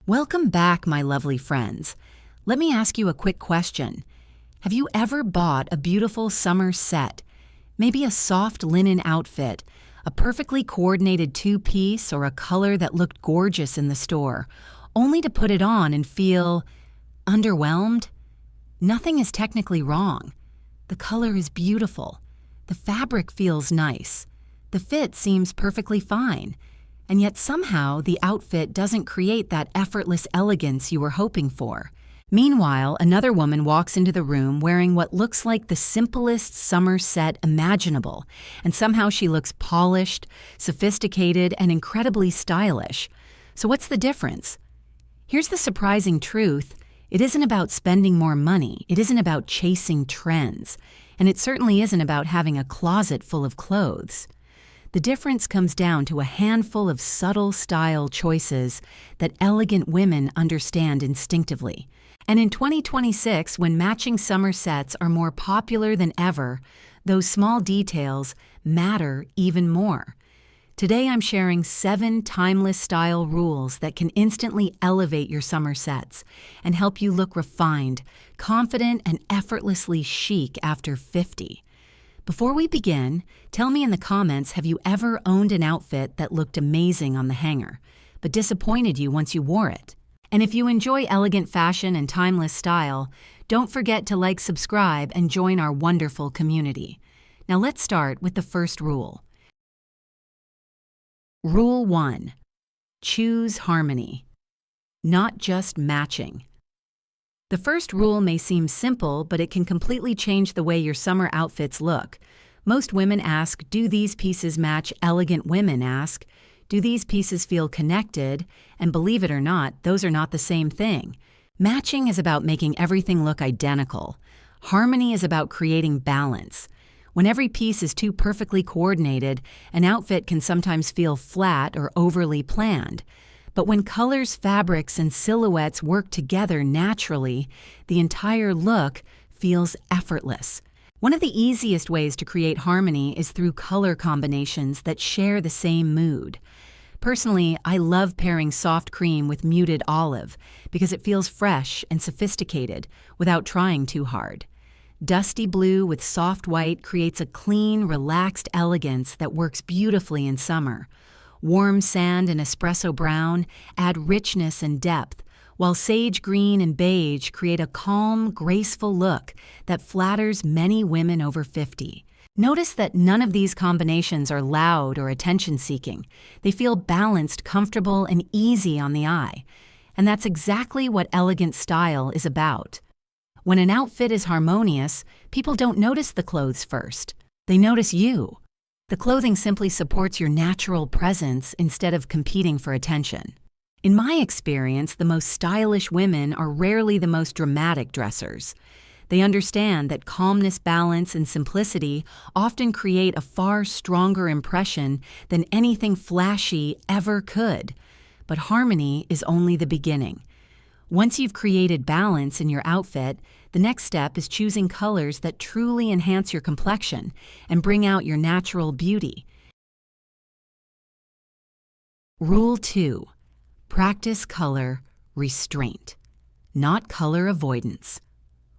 Welcome back, my lovely friends. Let me ask you a quick question. Have you ever bought a beautiful summer set? Maybe a soft linen outfit, a perfectly coordinated two-piece, or a color that looked gorgeous in the store, only to put it on and feel underwhelmed? Nothing is technically wrong. The color is beautiful. The fabric feels nice. The fit seems perfectly fine. And yet somehow the outfit doesn't create that effortless elegance you were hoping for. Meanwhile, another woman walks into the room wearing what looks like the simplest summer set imaginable, and somehow she looks polished, sophisticated, and incredibly stylish. So what's the difference? Here's the surprising truth. It isn't about spending more money. It isn't about chasing trends. And it certainly isn't about having a closet full of clothes. The difference comes down to a handful of subtle style choices that elegant women understand instinctively. And in 2026, when matching summer sets are more popular than ever, those small details matter even more. Today I'm sharing 7 timeless style rules that can instantly elevate your summer sets and help you look refined, confident, and effortlessly chic after 50. Before we begin, tell me in the comments, have you ever owned an outfit that looked amazing on the hanger, but disappointed you once you wore it? And if you enjoy elegant fashion and timeless style, don't forget to like, subscribe, and join our wonderful community. Now let's start with the first rule. Rule 1. Choose harmony, not just matching. The first rule may seem simple, but it can completely change the way your summer outfits look. Most women ask, do these pieces match? Elegant women ask, do these pieces feel connected? And believe it or not, those are not the same thing. Matching is about making everything look identical. Harmony is about creating balance. When every piece is too perfectly coordinated, an outfit can sometimes feel flat or overly planned. But when colors, fabrics, and silhouettes work together naturally, the entire look feels effortless. One of the easiest ways to create harmony is through color combinations that share the same mood. Personally, I love pairing soft cream with muted olive because it feels fresh and sophisticated without trying too hard. Dusty blue with soft white creates a clean, relaxed elegance that works beautifully in summer. Warm sand and espresso brown add richness and depth, while sage green and beige create a calm, graceful look that flatters many women over 50. Notice that none of these combinations are loud or attention-seeking. They feel balanced, comfortable, and easy on the eye. And that's exactly what elegant style is about. When an outfit is harmonious, people don't notice the clothes first. They notice you. The clothing simply supports your natural presence instead of competing for attention. In my experience, the most stylish women are rarely the most dramatic dressers. They understand that calmness, balance, and simplicity often create a far stronger impression than anything flashy ever could. But harmony is only the beginning. Once you've created balance in your outfit, the next step is choosing colors that truly enhance your complexion and bring out your natural beauty. Rule 2. Practice color restraint, not color avoidance.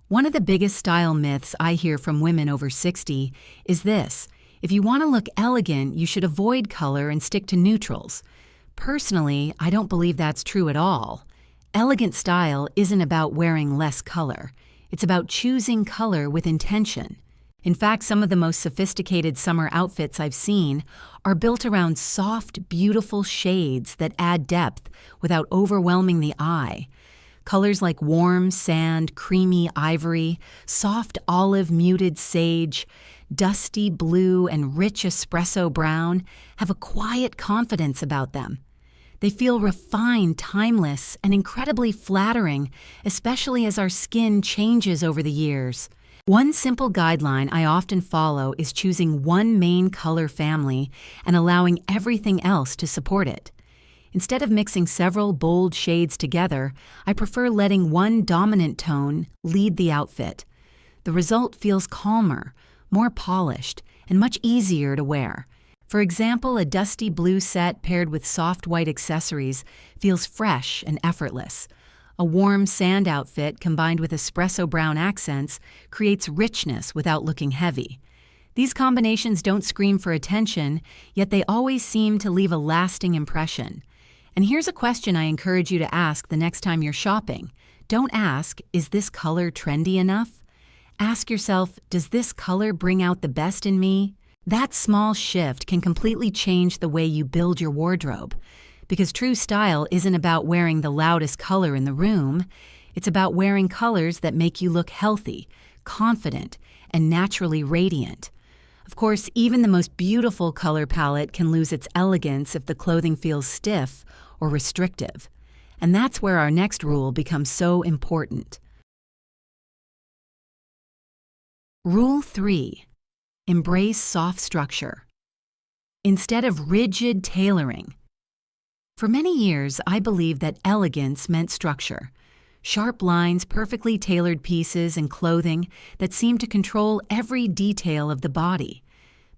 One of the biggest style myths I hear from women over 60 is this: if you want to look elegant, you should avoid color and stick to neutrals. Personally, I don't believe that's true at all. Elegant style isn't about wearing less color. It's about choosing color with intention. In fact, some of the most sophisticated summer outfits I've seen are built around soft, beautiful shades that add depth without overwhelming the eye. Colors like warm sand, creamy ivory, soft olive muted sage, dusty blue, and rich espresso brown have a quiet confidence about them. They feel refined, timeless, and incredibly flattering, especially as our skin changes over the years. One simple guideline I often follow is choosing one main color family and allowing everything else to support it. Instead of mixing several bold shades together, I prefer letting one dominant tone lead the outfit. The result feels calmer, more polished, and much easier to wear. For example, a dusty blue set paired with soft white accessories feels fresh and effortless. A warm sand outfit combined with espresso brown accents creates richness without looking heavy. These combinations don't scream for attention, yet they always seem to leave a lasting impression. And here's a question I encourage you to ask the next time you're shopping. Don't ask, is this color trendy enough? Ask yourself, does this color bring out the best in me? That small shift can completely change the way you build your wardrobe. Because true style isn't about wearing the loudest color in the room. It's about wearing colors that make you look healthy, confident, and naturally radiant. Of course, even the most beautiful color palette can lose its elegance if the clothing feels stiff or restrictive. And that's where our next rule becomes so important. Rule 3. Embrace soft structure. Instead of rigid tailoring. For many years, I believed that elegance meant structure. Sharp lines, perfectly tailored pieces, and clothing that seemed to control every detail of the body.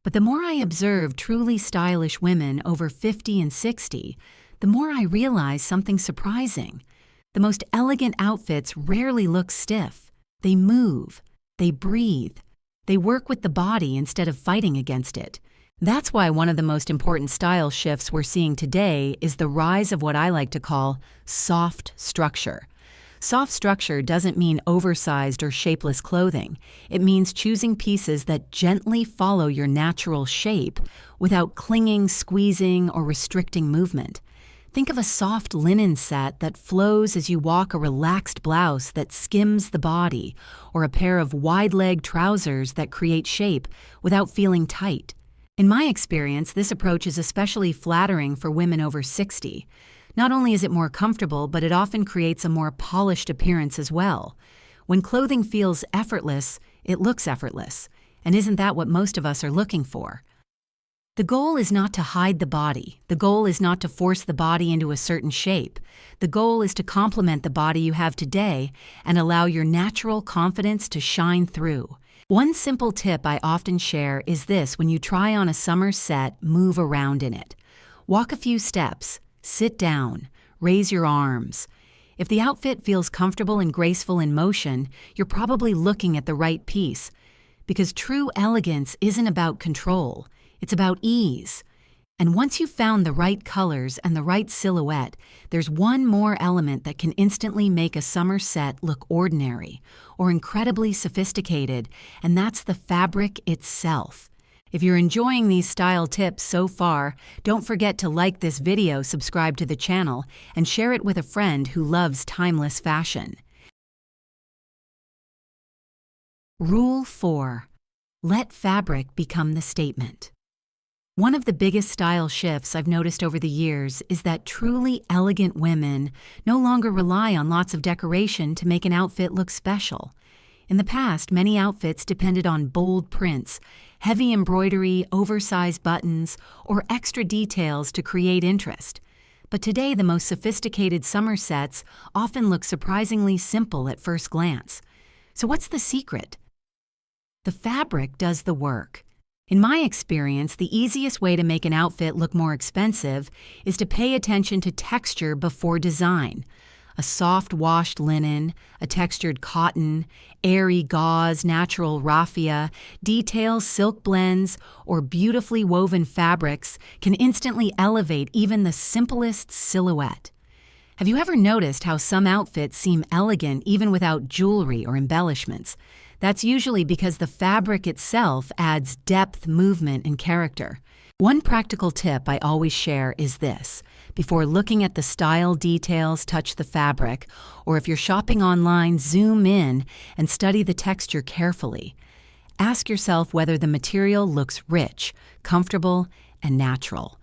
But the more I observed truly stylish women over 50 and 60, the more I realized something surprising. The most elegant outfits rarely look stiff. They move. They breathe. They work with the body instead of fighting against it. That's why one of the most important style shifts we're seeing today is the rise of what I like to call soft structure. Soft structure doesn't mean oversized or shapeless clothing. It means choosing pieces that gently follow your natural shape without clinging, squeezing, or restricting movement. Think of a soft linen set that flows as you walk, a relaxed blouse that skims the body, or a pair of wide-leg trousers that create shape without feeling tight. In my experience, this approach is especially flattering for women over 60. Not only is it more comfortable, but it often creates a more polished appearance as well. When clothing feels effortless, it looks effortless. And isn't that what most of us are looking for? The goal is not to hide the body. The goal is not to force the body into a certain shape. The goal is to complement the body you have today and allow your natural confidence to shine through. One simple tip I often share is this: when you try on a summer set, move around in it. Walk a few steps, sit down, raise your arms. If the outfit feels comfortable and graceful in motion, you're probably looking at the right piece. Because true elegance isn't about control. It's about ease. And once you've found the right colors and the right silhouette, there's one more element that can instantly make a summer set look ordinary or incredibly sophisticated, and that's the fabric itself. If you're enjoying these style tips so far, don't forget to like this video, subscribe to the channel, and share it with a friend who loves timeless fashion. Rule 4. Let fabric become the statement. One of the biggest style shifts I've noticed over the years is that truly elegant women no longer rely on lots of decoration to make an outfit look special. In the past, many outfits depended on bold prints, heavy embroidery, oversized buttons, or extra details to create interest. But today, the most sophisticated summer sets often look surprisingly simple at first glance. So what's the secret? The fabric does the work. In my experience, the easiest way to make an outfit look more expensive is to pay attention to texture before design. A soft washed linen, a textured cotton, airy gauze, natural raffia, detail silk blends, or beautifully woven fabrics can instantly elevate even the simplest silhouette. Have you ever noticed how some outfits seem elegant even without jewelry or embellishments? That's usually because the fabric itself adds depth, movement, and character. One practical tip I always share is this: before looking at the style details, touch the fabric, or if you're shopping online, zoom in and study the texture carefully. Ask yourself whether the material looks rich, comfortable, and natural.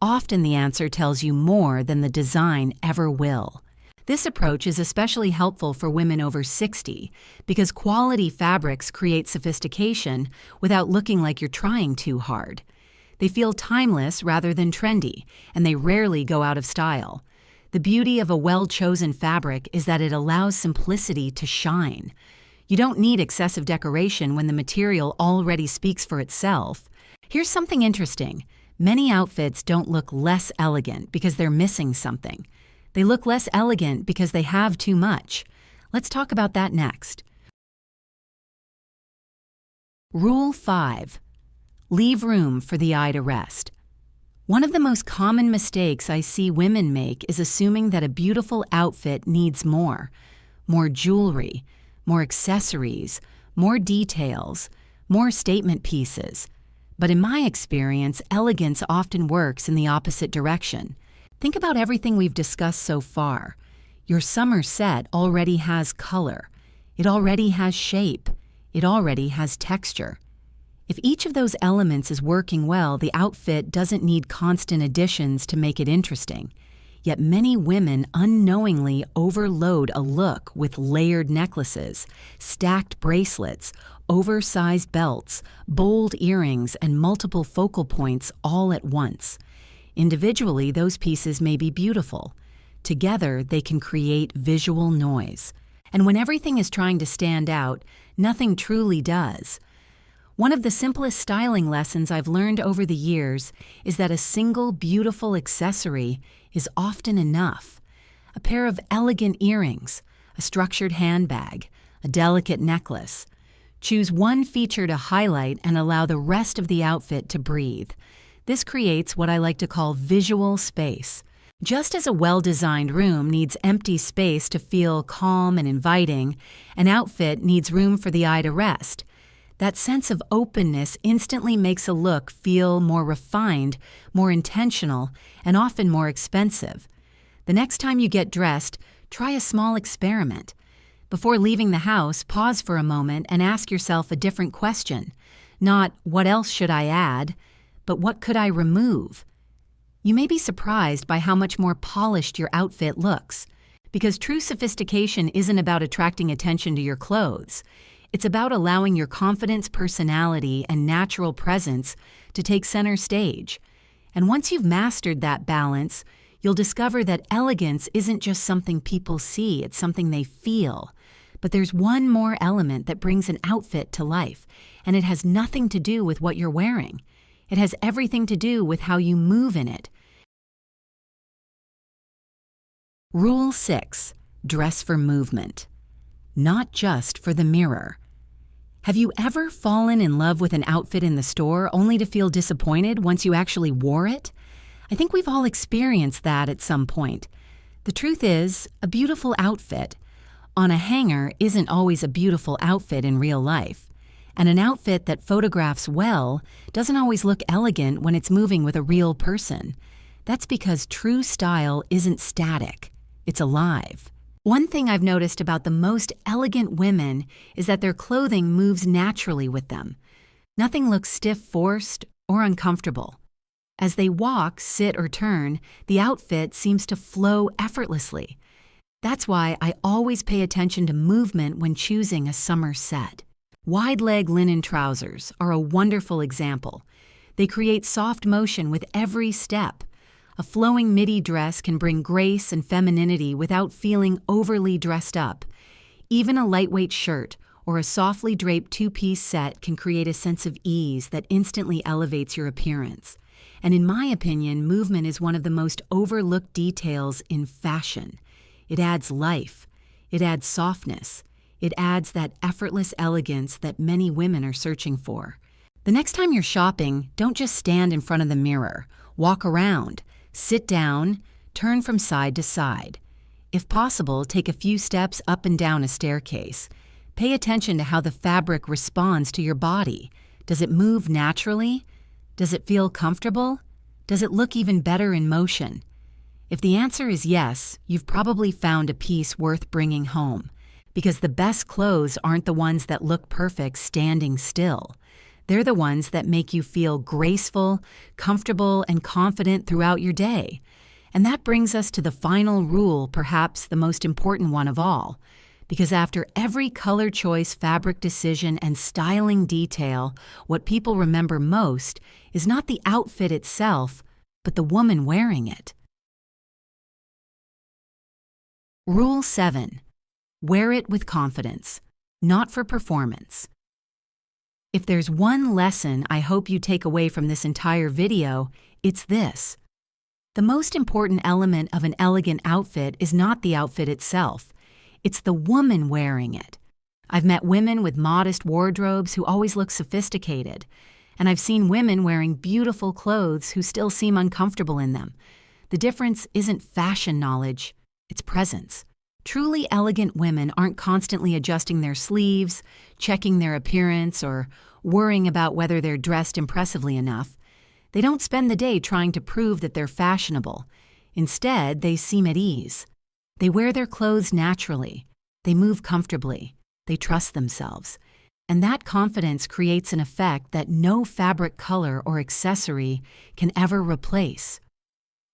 Often the answer tells you more than the design ever will. This approach is especially helpful for women over 60 because quality fabrics create sophistication without looking like you're trying too hard. They feel timeless rather than trendy, and they rarely go out of style. The beauty of a well-chosen fabric is that it allows simplicity to shine. You don't need excessive decoration when the material already speaks for itself. Here's something interesting. Many outfits don't look less elegant because they're missing something. They look less elegant because they have too much. Let's talk about that next. Rule 5. Leave room for the eye to rest. One of the most common mistakes I see women make is assuming that a beautiful outfit needs more. More jewelry, more accessories, more details, more statement pieces. But in my experience, elegance often works in the opposite direction. Think about everything we've discussed so far. Your summer set already has color. It already has shape. It already has texture. If each of those elements is working well, the outfit doesn't need constant additions to make it interesting. Yet many women unknowingly overload a look with layered necklaces, stacked bracelets, oversized belts, bold earrings, and multiple focal points all at once. Individually, those pieces may be beautiful. Together, they can create visual noise. And when everything is trying to stand out, nothing truly does. One of the simplest styling lessons I've learned over the years is that a single beautiful accessory is often enough. A pair of elegant earrings, a structured handbag, a delicate necklace. Choose one feature to highlight and allow the rest of the outfit to breathe. This creates what I like to call visual space. Just as a well-designed room needs empty space to feel calm and inviting, an outfit needs room for the eye to rest. That sense of openness instantly makes a look feel more refined, more intentional, and often more expensive. The next time you get dressed, try a small experiment. Before leaving the house, pause for a moment and ask yourself a different question. Not, what else should I add, but what could I remove? You may be surprised by how much more polished your outfit looks, because true sophistication isn't about attracting attention to your clothes. It's about allowing your confidence, personality, and natural presence to take center stage. And once you've mastered that balance, you'll discover that elegance isn't just something people see, it's something they feel. But there's one more element that brings an outfit to life, and it has nothing to do with what you're wearing. It has everything to do with how you move in it. Rule 6. Dress for movement, not just for the mirror. Have you ever fallen in love with an outfit in the store only to feel disappointed once you actually wore it? I think we've all experienced that at some point. The truth is, a beautiful outfit on a hanger isn't always a beautiful outfit in real life. And an outfit that photographs well doesn't always look elegant when it's moving with a real person. That's because true style isn't static, it's alive. One thing I've noticed about the most elegant women is that their clothing moves naturally with them. Nothing looks stiff, forced, or uncomfortable. As they walk, sit, or turn, the outfit seems to flow effortlessly. That's why I always pay attention to movement when choosing a summer set. Wide-leg linen trousers are a wonderful example. They create soft motion with every step. A flowing midi dress can bring grace and femininity without feeling overly dressed up. Even a lightweight shirt or a softly draped two-piece set can create a sense of ease that instantly elevates your appearance. And in my opinion, movement is one of the most overlooked details in fashion. It adds life. It adds softness. It adds that effortless elegance that many women are searching for. The next time you're shopping, don't just stand in front of the mirror. Walk around. Sit down, turn from side to side. If possible, take a few steps up and down a staircase. Pay attention to how the fabric responds to your body. Does it move naturally? Does it feel comfortable? Does it look even better in motion? If the answer is yes, you've probably found a piece worth bringing home. Because the best clothes aren't the ones that look perfect standing still. They're the ones that make you feel graceful, comfortable, and confident throughout your day. And that brings us to the final rule, perhaps the most important one of all. Because after every color choice, fabric decision, and styling detail, what people remember most is not the outfit itself, but the woman wearing it. Rule 7. Wear it with confidence, not for performance. If there's one lesson I hope you take away from this entire video, it's this. The most important element of an elegant outfit is not the outfit itself. It's the woman wearing it. I've met women with modest wardrobes who always look sophisticated, and I've seen women wearing beautiful clothes who still seem uncomfortable in them. The difference isn't fashion knowledge, it's presence. Truly elegant women aren't constantly adjusting their sleeves, checking their appearance, or worrying about whether they're dressed impressively enough. They don't spend the day trying to prove that they're fashionable. Instead, they seem at ease. They wear their clothes naturally. They move comfortably. They trust themselves. And that confidence creates an effect that no fabric color or accessory can ever replace.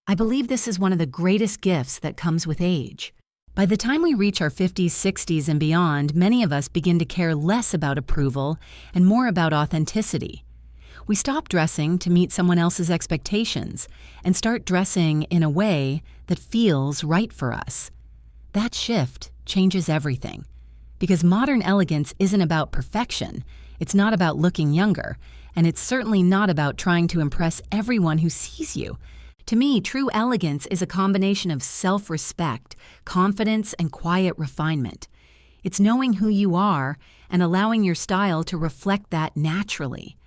I believe this is one of the greatest gifts that comes with age. By the time we reach our 50s, 60s, and beyond, many of us begin to care less about approval and more about authenticity. We stop dressing to meet someone else's expectations and start dressing in a way that feels right for us. That shift changes everything. Because modern elegance isn't about perfection, it's not about looking younger, and it's certainly not about trying to impress everyone who sees you. To me, true elegance is a combination of self-respect, confidence, and quiet refinement. It's knowing who you are and allowing your style to reflect that naturally.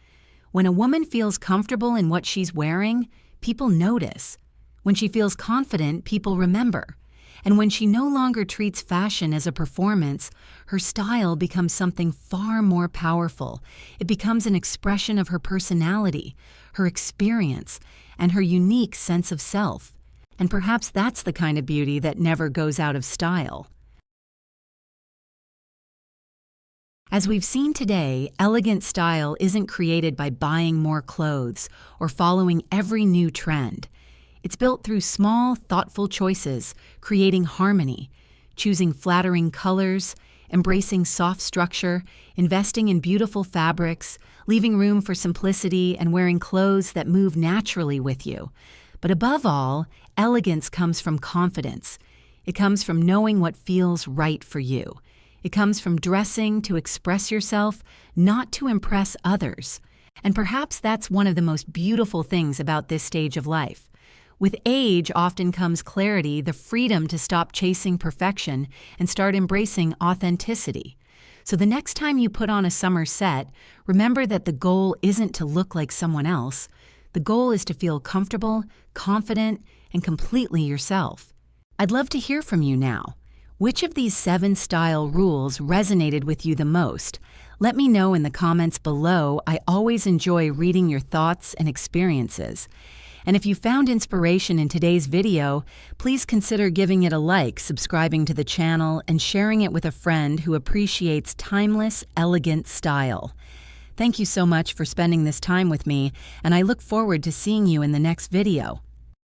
When a woman feels comfortable in what she's wearing, people notice. When she feels confident, people remember. And when she no longer treats fashion as a performance, her style becomes something far more powerful. It becomes an expression of her personality, her experience, and her unique sense of self. And perhaps that's the kind of beauty that never goes out of style. As we've seen today, elegant style isn't created by buying more clothes or following every new trend. It's built through small, thoughtful choices, creating harmony, choosing flattering colors, embracing soft structure, investing in beautiful fabrics, leaving room for simplicity, and wearing clothes that move naturally with you. But above all, elegance comes from confidence. It comes from knowing what feels right for you. It comes from dressing to express yourself, not to impress others. And perhaps that's one of the most beautiful things about this stage of life. With age often comes clarity, the freedom to stop chasing perfection and start embracing authenticity. So the next time you put on a summer set, remember that the goal isn't to look like someone else. The goal is to feel comfortable, confident, and completely yourself. I'd love to hear from you now. Which of these 7 style rules resonated with you the most? Let me know in the comments below. I always enjoy reading your thoughts and experiences. And if you found inspiration in today's video, please consider giving it a like, subscribing to the channel, and sharing it with a friend who appreciates timeless, elegant style. Thank you so much for spending this time with me, and I look forward to seeing you in the next video.